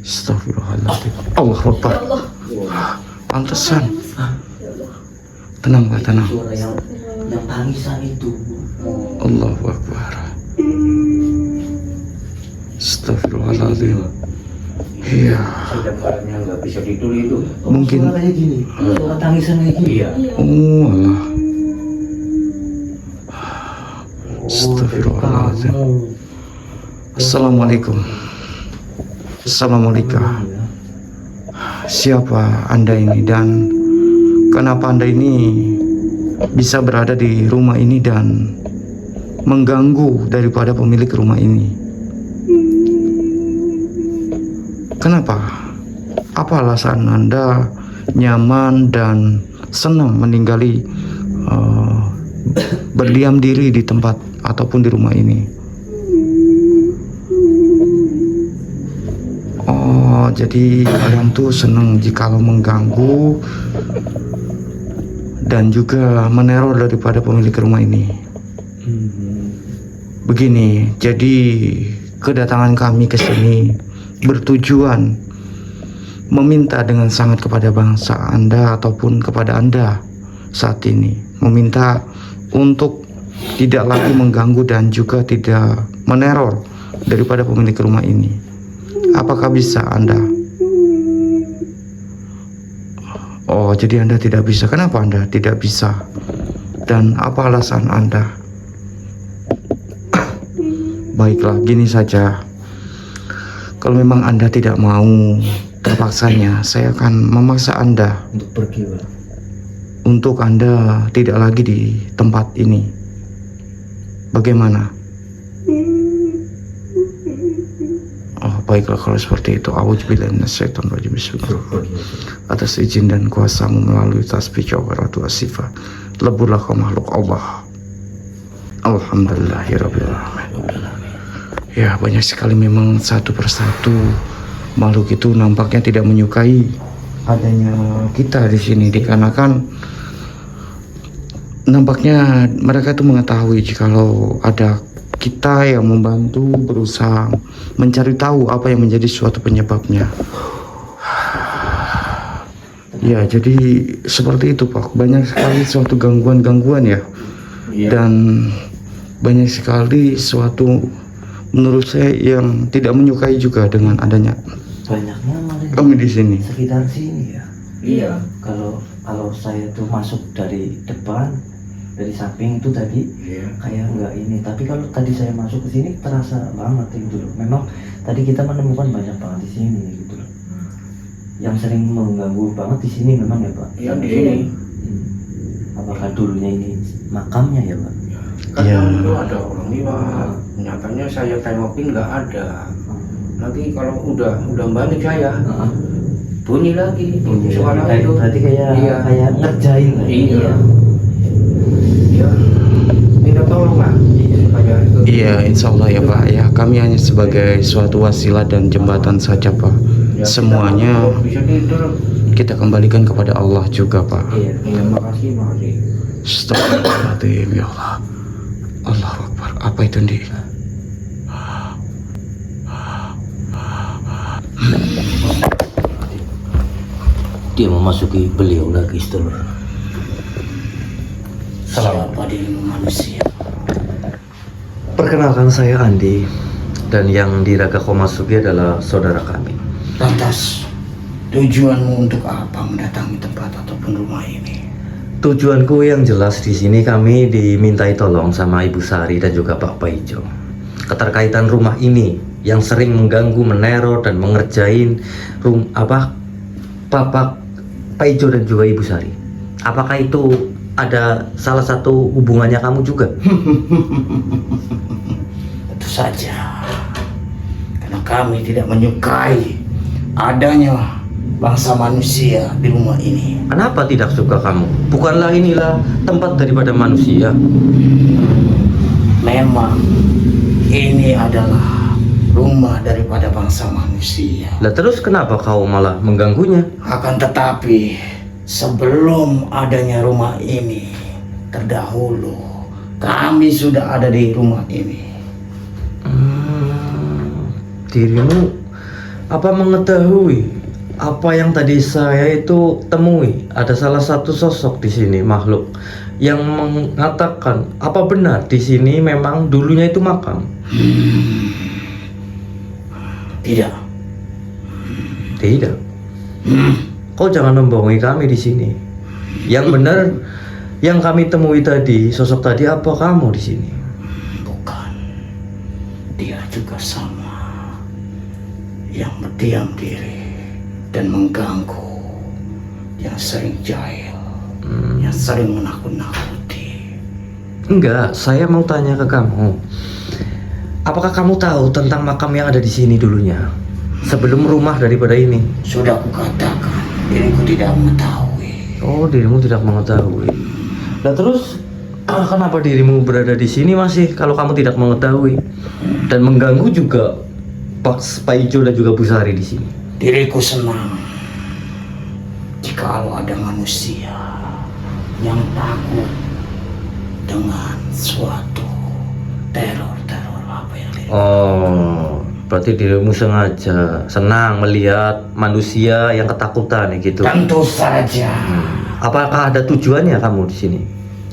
[SPEAKER 1] Astagfirullahaladzim. Allah Akbar. Pantesan. Tenang Pak, tenang.
[SPEAKER 5] Suara yang tangisan itu.
[SPEAKER 1] Allahu Akbar. Astagfirullahaladzim. Iya.
[SPEAKER 4] Sebenarnya nggak bisa tidur itu.
[SPEAKER 1] Mungkin.
[SPEAKER 5] Suara kayak gini. Suara tangisan kayak gini.
[SPEAKER 4] Iya.
[SPEAKER 1] Oh Allah. Astagfirullahaladzim. Assalamualaikum. Assalamualaikum. Siapa Anda ini dan kenapa Anda ini bisa berada di rumah ini dan mengganggu daripada pemilik rumah ini? Kenapa? Apa alasan Anda nyaman dan senang meninggali berdiam diri di tempat ataupun di rumah ini? Oh, jadi kalian tuh senang jikalau mengganggu dan juga meneror daripada pemilik rumah ini. Begini, jadi kedatangan kami ke sini bertujuan meminta dengan sangat kepada bangsa Anda ataupun kepada Anda saat ini, meminta untuk tidak lagi mengganggu dan juga tidak meneror daripada pemilik rumah ini. Apakah bisa Anda? Oh, jadi Anda tidak bisa. Kenapa Anda tidak bisa? Dan apa alasan Anda? Baiklah, gini saja. Kalau memang Anda tidak mau, terpaksanya saya akan memaksa Anda
[SPEAKER 5] Untuk pergi, Pak.
[SPEAKER 1] untuk Anda tidak lagi di tempat ini. Bagaimana? Oh, baiklah kalau seperti itu. A'udzubillahi minasyaitonirrajim. Bismillah. Atas izin dan kuasamu melalui tasbih jawharatu asifah, leburlah kau makhluk Allah. Alhamdulillahirabbil alamin. Ya, banyak sekali memang satu persatu makhluk itu nampaknya tidak menyukai adanya kita di sini, dikarenakan nampaknya mereka itu mengetahui jikalau ada kita yang membantu berusaha mencari tahu apa yang menjadi suatu penyebabnya. Ya, jadi seperti itu Pak. Banyak sekali suatu gangguan-gangguan ya. Dan banyak sekali suatu menurut saya yang tidak menyukai juga dengan adanya
[SPEAKER 5] Banyaknya malah
[SPEAKER 1] kami di sini.
[SPEAKER 5] sekitar sini ya.
[SPEAKER 4] Iya.
[SPEAKER 5] Kalau saya tuh masuk dari depan, dari samping itu tadi
[SPEAKER 4] Iya.
[SPEAKER 5] kayak enggak ini, tapi kalau tadi saya masuk ke sini terasa banget gitu loh. Memang tadi kita menemukan banyak banget di sini gitu loh. Yang sering mengganggu banget di sini memang ya Pak.
[SPEAKER 4] Iya, di sini.
[SPEAKER 5] Apakah dulunya ini makamnya ya Pak?
[SPEAKER 4] Kan
[SPEAKER 1] Iya.
[SPEAKER 4] dulu ada orang lewat. Nyatanya saya tengokin nggak ada. Nanti kalau udah balik saya bunyi lagi suara itu.
[SPEAKER 5] Berarti kayak ngerjain lah.
[SPEAKER 4] Iya. Iya. Minta tolong lah. Supaya itu.
[SPEAKER 1] Iya, insya Allah ya Pak. Ya, kami hanya sebagai suatu wasilah dan jembatan saja Pak.
[SPEAKER 4] Ya,
[SPEAKER 1] Semuanya
[SPEAKER 4] bisa tidur.
[SPEAKER 1] kita kembalikan kepada Allah juga Pak.
[SPEAKER 5] Iya.
[SPEAKER 4] Iya, makasih.
[SPEAKER 1] Astagfirullahaladzim, ya Allah. Allahu Akbar. Apa itu Ndi?
[SPEAKER 2] Dia memasuki beliau lagi, setelah
[SPEAKER 1] Siapa dirimu manusia?
[SPEAKER 5] Perkenalkan saya Andi, dan yang di Raga Komasugi adalah saudara kami.
[SPEAKER 1] Lantas, tujuanmu untuk apa mendatangi tempat ataupun rumah ini?
[SPEAKER 5] Tujuanku yang jelas di sini kami dimintai tolong sama Ibu Sari dan juga Pak Paijo. Keterkaitan rumah ini yang sering mengganggu, meneror dan mengerjain Bapak Paijo dan juga Ibu Sari. Apakah itu ada salah satu hubungannya kamu juga?
[SPEAKER 1] Tentu saja, karena kami tidak menyukai adanya bangsa manusia di rumah ini.
[SPEAKER 5] Kenapa tidak suka kamu? Bukanlah inilah tempat daripada manusia.
[SPEAKER 1] Memang ini adalah rumah daripada bangsa manusia.
[SPEAKER 5] Lah terus kenapa kau malah mengganggunya?
[SPEAKER 1] Akan tetapi sebelum adanya rumah ini, terdahulu kami sudah ada di rumah ini.
[SPEAKER 5] Dirimu apa mengetahui apa yang tadi saya itu temui? Ada salah satu sosok di sini, makhluk yang mengatakan apa benar di sini memang dulunya itu makam?
[SPEAKER 1] Tidak.
[SPEAKER 5] Tidak. Kau jangan membohongi kami di sini. Yang benar yang kami temui tadi, sosok tadi apa kamu di sini?
[SPEAKER 4] dia juga sama, yang berdiam diri dan mengganggu, yang sering jahil, yang sering menakut-nakuti.
[SPEAKER 5] Enggak, saya mau tanya ke kamu. Apakah kamu tahu tentang makam yang ada di sini dulunya? Sebelum rumah daripada ini.
[SPEAKER 4] Sudah kukatakan, diriku tidak mengetahui.
[SPEAKER 5] Oh, dirimu tidak mengetahui. Nah terus kenapa dirimu berada di sini masih kalau kamu tidak mengetahui dan mengganggu juga Pak Ijo dan juga Bu Sari di sini?
[SPEAKER 4] Diriku senang jikalau ada manusia yang takut dengan suatu teror apa yang dirimu.
[SPEAKER 5] Oh, berarti dirimu sengaja senang melihat manusia yang ketakutan ya gitu.
[SPEAKER 4] Tentu saja.
[SPEAKER 5] Apakah ada tujuannya kamu di sini?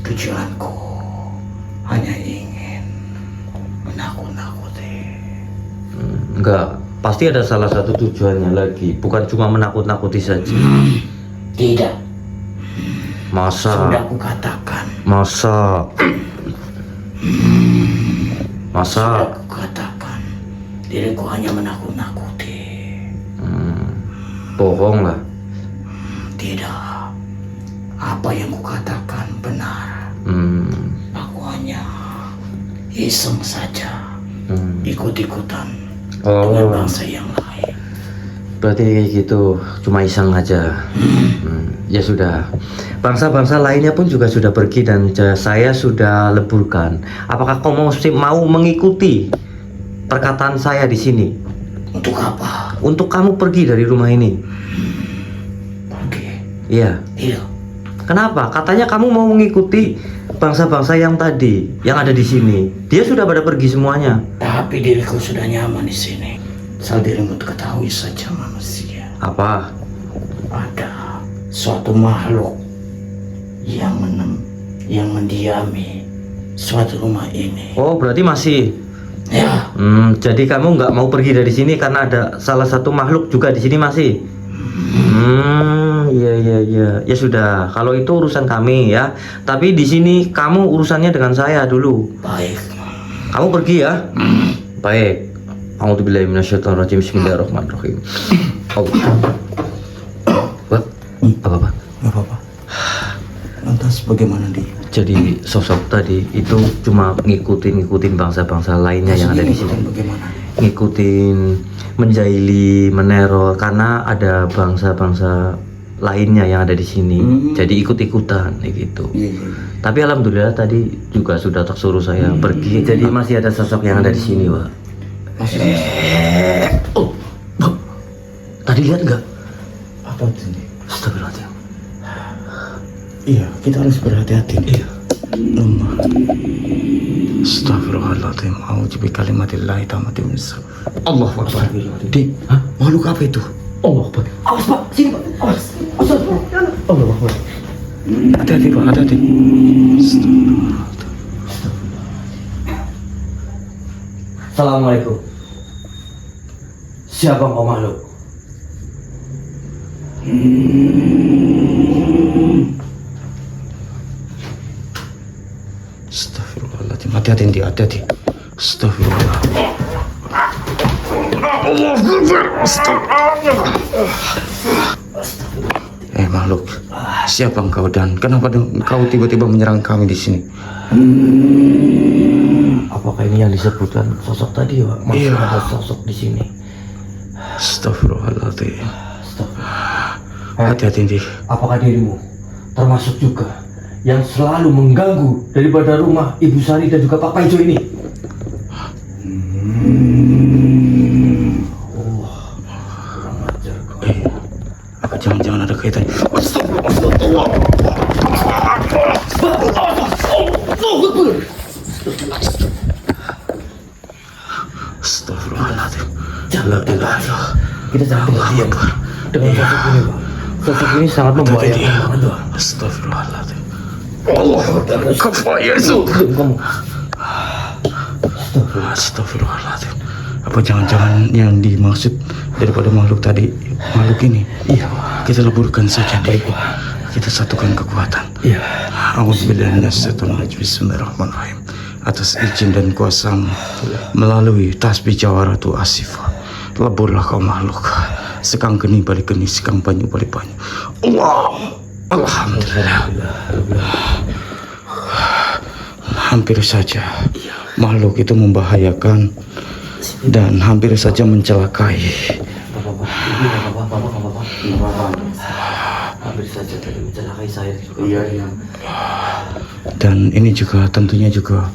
[SPEAKER 4] Tujuanku hanya ingin menakut-nakuti.
[SPEAKER 5] Enggak, pasti ada salah satu tujuannya lagi, bukan cuma menakut-nakuti saja.
[SPEAKER 4] Tidak,
[SPEAKER 5] Masa?
[SPEAKER 4] sudah kukatakan.
[SPEAKER 5] Masa?
[SPEAKER 4] Sudah kukatakan, diriku hanya menakut-nakuti.
[SPEAKER 5] Bohong lah.
[SPEAKER 4] Tidak, apa yang kukatakan benar. Aku hanya iseng saja, ikut-ikutan dengan bangsa yang lain.
[SPEAKER 5] Berarti kayak gitu, cuma iseng aja. Ya sudah, bangsa-bangsa lainnya pun juga sudah pergi dan saya sudah leburkan. Apakah kau mau mengikuti perkataan saya di sini?
[SPEAKER 4] Untuk apa?
[SPEAKER 5] Untuk kamu pergi dari rumah ini.
[SPEAKER 4] Pergi?
[SPEAKER 5] Iya.
[SPEAKER 4] Tidak.
[SPEAKER 5] Kenapa? Katanya kamu mau mengikuti bangsa-bangsa yang tadi, yang ada di sini. Dia sudah pada pergi semuanya.
[SPEAKER 4] Tapi diriku sudah nyaman di sini. Asal dirimu ketahui saja manusia.
[SPEAKER 5] Apa?
[SPEAKER 4] Ada suatu makhluk yang mendiami suatu rumah ini.
[SPEAKER 5] Oh, berarti masih.
[SPEAKER 4] Ya,
[SPEAKER 5] Jadi kamu nggak mau pergi dari sini karena ada salah satu makhluk juga di sini masih. Iya. Ya sudah, kalau itu urusan kami ya. Tapi di sini kamu urusannya dengan saya dulu.
[SPEAKER 4] baik.
[SPEAKER 5] Kamu pergi ya. Baik. A'udzubillahi minasyaitonirrajim. Bismillahirrahmanirrahim. Apa?
[SPEAKER 1] Gak apa-apa. Lantas bagaimana dia?
[SPEAKER 5] Jadi sosok tadi itu cuma ngikutin bangsa-bangsa lainnya yang ada di sini.
[SPEAKER 1] Bagaimana?
[SPEAKER 5] Ngikutin, menjahili, meneror karena ada bangsa-bangsa lainnya yang ada di sini. Jadi ikut-ikutan gitu.
[SPEAKER 1] Iya.
[SPEAKER 5] Tapi alhamdulillah tadi juga sudah suruh saya pergi. Jadi masih ada sosok yang ada di sini, Pak.
[SPEAKER 1] Masih
[SPEAKER 5] Tadi lihat nggak?
[SPEAKER 1] apa ini?
[SPEAKER 5] Astagfirullahaladzim.
[SPEAKER 1] Iya, kita harus berhati-hati. Iya. Lemah. Astagfirullahaladzim. A'udzu bikalimatillahi tammati min syarri. Allahu Akbar. Di, makhluk apa itu?
[SPEAKER 5] Allah Akbar. Awas Pak, sini Pak. Awas. Allah Akbar.
[SPEAKER 1] Hati-hati Pak, hati-hati.
[SPEAKER 5] Assalamualaikum. Siapa kau makhluk?
[SPEAKER 1] Astagfirullahaladzim. Hati-hati dia, hati-hati. Astagfirullah. Allah Akbar. Makhluk, siapa engkau dan kenapa engkau tiba-tiba menyerang kami di sini?
[SPEAKER 5] Apakah ini yang disebutkan sosok tadi, Pak? Masih ada sosok di sini.
[SPEAKER 1] Astagfirullahaladzim.
[SPEAKER 5] Astagfirullah.
[SPEAKER 1] Hati-hati dia.
[SPEAKER 5] Apakah dirimu termasuk juga yang selalu mengganggu daripada rumah Ibu Sari dan juga Pak Paijo ini? Kurang ajar kau.
[SPEAKER 1] Apa jangan-jangan ada kaitan? Astagfirullahaladzim.
[SPEAKER 5] Jangan kita jangan diam dengan sosok ini, Pak. Sosok ini sangat membahayakan banget, Pak.
[SPEAKER 1] Astagfirullahaladzim. Allah Akbar.
[SPEAKER 5] Kamu.
[SPEAKER 1] Astagfirullahaladzim. Apa jangan-jangan yang dimaksud daripada makhluk tadi, makhluk ini?
[SPEAKER 5] Iya, Pak.
[SPEAKER 1] Kita leburkan saja dia. Kita satukan kekuatan.
[SPEAKER 5] Iya.
[SPEAKER 1] A'udzubillahi minasyaitonir rajim. Bismillahirrahmanirrahim. atas izin dan kuasa melalui tasbih Jawaratul Asifah. Leburlah kau makhluk, sekang geni balik geni, sekang banyu balik banyu. Allah, alhamdulillah. Hampir saja makhluk itu membahayakan dan hampir saja mencelakai.
[SPEAKER 5] Hampir saja tadi mencelakai saya juga.
[SPEAKER 4] Iya.
[SPEAKER 1] Dan ini juga tentunya juga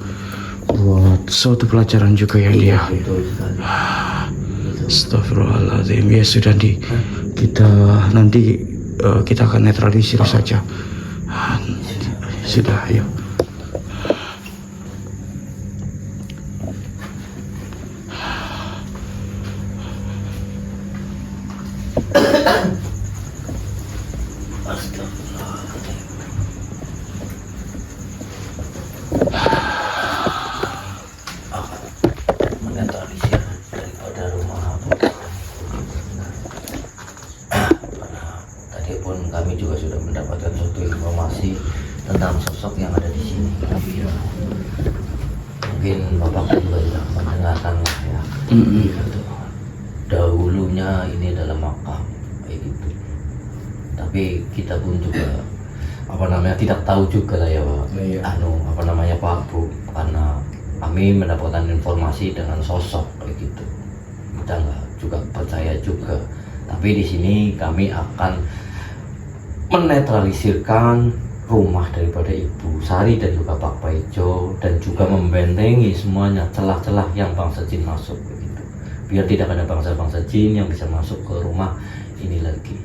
[SPEAKER 1] buat suatu pelajaran juga ya dia.
[SPEAKER 5] Betul sekali.
[SPEAKER 1] Astagfirullahaladzim. Ya sudah kita nanti kita akan netralisir saja. Sudah, ayo.
[SPEAKER 2] Menetralisir daripada rumah tadi pun kami juga sudah mendapatkan suatu informasi tentang sosok yang ada di sini. Mungkin Bapak juga sudah mendengarkan lah ya. Dahulunya ini adalah makam kayak gitu. Tapi kita pun juga tidak tahu juga lah ya Pak.
[SPEAKER 4] Iya.
[SPEAKER 2] Pak Bu, karena kami mendapatkan informasi dengan sosok kayak gitu. Kita nggak juga percaya juga. Tapi di sini kami akan menetralisirkan rumah daripada Ibu Sari dan juga Pak Paijo, dan juga membentengi semuanya celah-celah yang bangsa jin masuk begitu. Biar tidak ada bangsa-bangsa jin yang bisa masuk ke rumah ini lagi.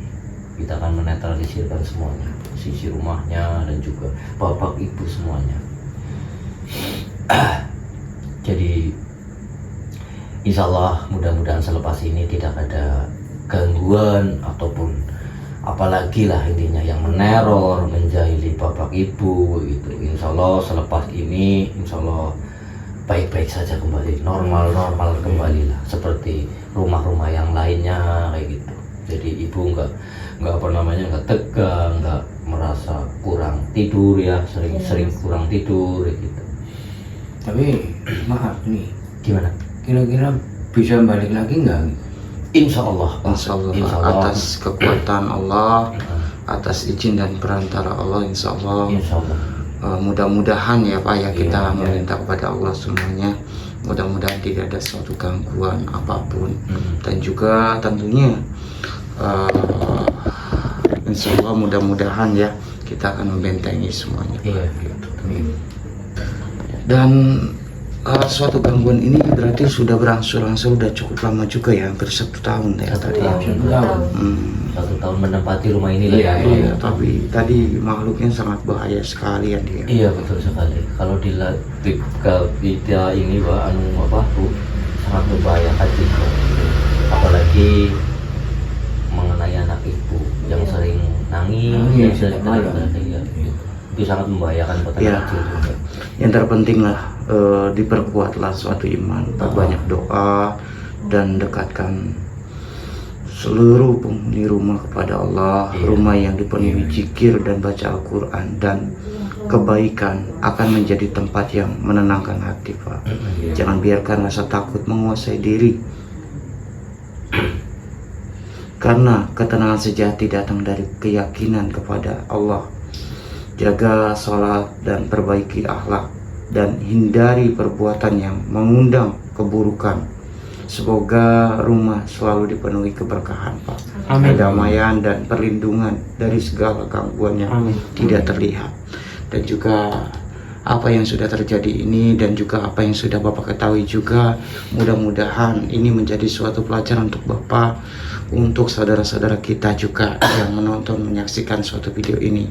[SPEAKER 2] Kita akan menetralisirkan semuanya, sisi rumahnya dan juga bapak ibu semuanya. Jadi insya Allah mudah-mudahan selepas ini tidak ada gangguan ataupun apalagi lah intinya yang meneror, menjahili bapak ibu gitu. Insya Allah selepas ini insya Allah baik-baik saja kembali, normal kembali lah seperti rumah-rumah yang lainnya kayak gitu. Jadi ibu nggak tegang, nggak merasa kurang tidur ya, sering kurang tidur gitu.
[SPEAKER 4] Tapi maaf nih,
[SPEAKER 2] Gimana?
[SPEAKER 4] kira-kira bisa balik lagi nggak?
[SPEAKER 1] Insya Allah, atas kekuatan Allah, atas izin dan perantara Allah, insya Allah. Mudah-mudahan ya Pak ya, kita meminta kepada Allah semuanya, mudah-mudahan tidak ada suatu gangguan apapun. Dan juga tentunya insya Allah mudah-mudahan ya kita akan membentengi semuanya. Dan suatu gangguan ini berarti sudah berangsur-angsur sudah cukup lama juga ya, hampir 1 tahun ya tadi.
[SPEAKER 2] 1 tahun menempati rumah ini lah ya.
[SPEAKER 1] Iya, tapi tadi makhluknya sangat bahaya sekali ya dia.
[SPEAKER 2] Iya betul sekali. Kalau kita ini Bu, sangat membahayakan juga. Apalagi mengenai anak ibu yang sering nangis dan itu sangat membahayakan buat anak kecil juga.
[SPEAKER 1] Yang terpenting lah diperkuatlah suatu iman, perbanyak doa dan dekatkan seluruh penghuni rumah kepada Allah. Rumah yang dipenuhi zikir dan baca Al-Quran dan kebaikan akan menjadi tempat yang menenangkan hati Pak. Jangan biarkan rasa takut menguasai diri, karena ketenangan sejati datang dari keyakinan kepada Allah. Jaga sholat dan perbaiki akhlak, dan hindari perbuatan yang mengundang keburukan. Semoga rumah selalu dipenuhi keberkahan Pak, kedamaian dan perlindungan dari segala gangguan yang tidak terlihat. Dan juga apa yang sudah terjadi ini dan juga apa yang sudah Bapak ketahui juga, mudah-mudahan ini menjadi suatu pelajaran untuk Bapak, untuk saudara-saudara kita juga yang menonton, menyaksikan suatu video ini.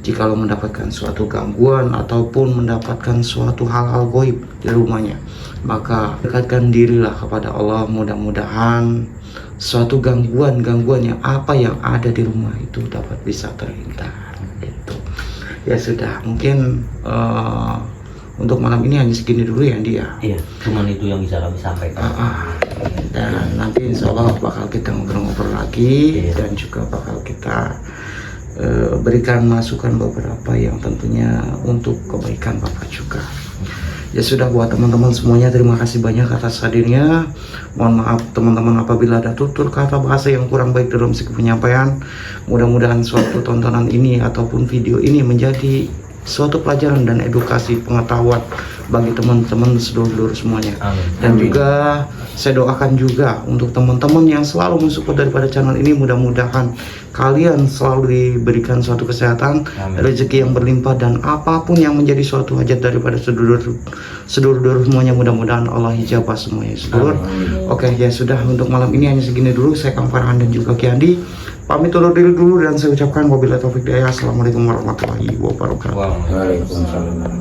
[SPEAKER 1] Jikalau mendapatkan suatu gangguan ataupun mendapatkan suatu hal-hal goib di rumahnya, maka dekatkan dirilah kepada Allah. Mudah-mudahan suatu gangguan yang ada di rumah itu dapat bisa terhindar. Itu ya sudah, mungkin untuk malam ini hanya segini dulu ya dia.
[SPEAKER 2] Iya, cuman itu yang bisa kami sampaikan.
[SPEAKER 1] Dan nanti insya Allah bakal kita ngobrol-ngobrol lagi, dan juga bakal kita berikan masukan beberapa yang tentunya untuk kebaikan Bapak juga. Ya sudah, buat teman-teman semuanya terima kasih banyak atas hadirnya. Mohon maaf teman-teman apabila ada tutur kata bahasa yang kurang baik dalam segi penyampaian. Mudah-mudahan suatu tontonan ini ataupun video ini menjadi suatu pelajaran dan edukasi pengetahuan bagi teman-teman sedulur semuanya.
[SPEAKER 2] Amin.
[SPEAKER 1] Dan juga saya doakan juga untuk teman-teman yang selalu mensupport daripada channel ini, mudah-mudahan kalian selalu diberikan suatu kesehatan,
[SPEAKER 2] Amin.
[SPEAKER 1] rezeki yang berlimpah, dan apapun yang menjadi suatu hajat daripada sedulur semuanya, mudah-mudahan Allah hijabah semuanya sedulur. Oke, ya sudah, untuk malam ini hanya segini dulu. Saya Kang Farhan dan juga Ki Andi pamit undur diri dulu, dan saya ucapkan wabillahi taufik hidayah. Assalamualaikum warahmatullahi wabarakatuh.
[SPEAKER 2] Wow.
[SPEAKER 4] Waalaikumsalam.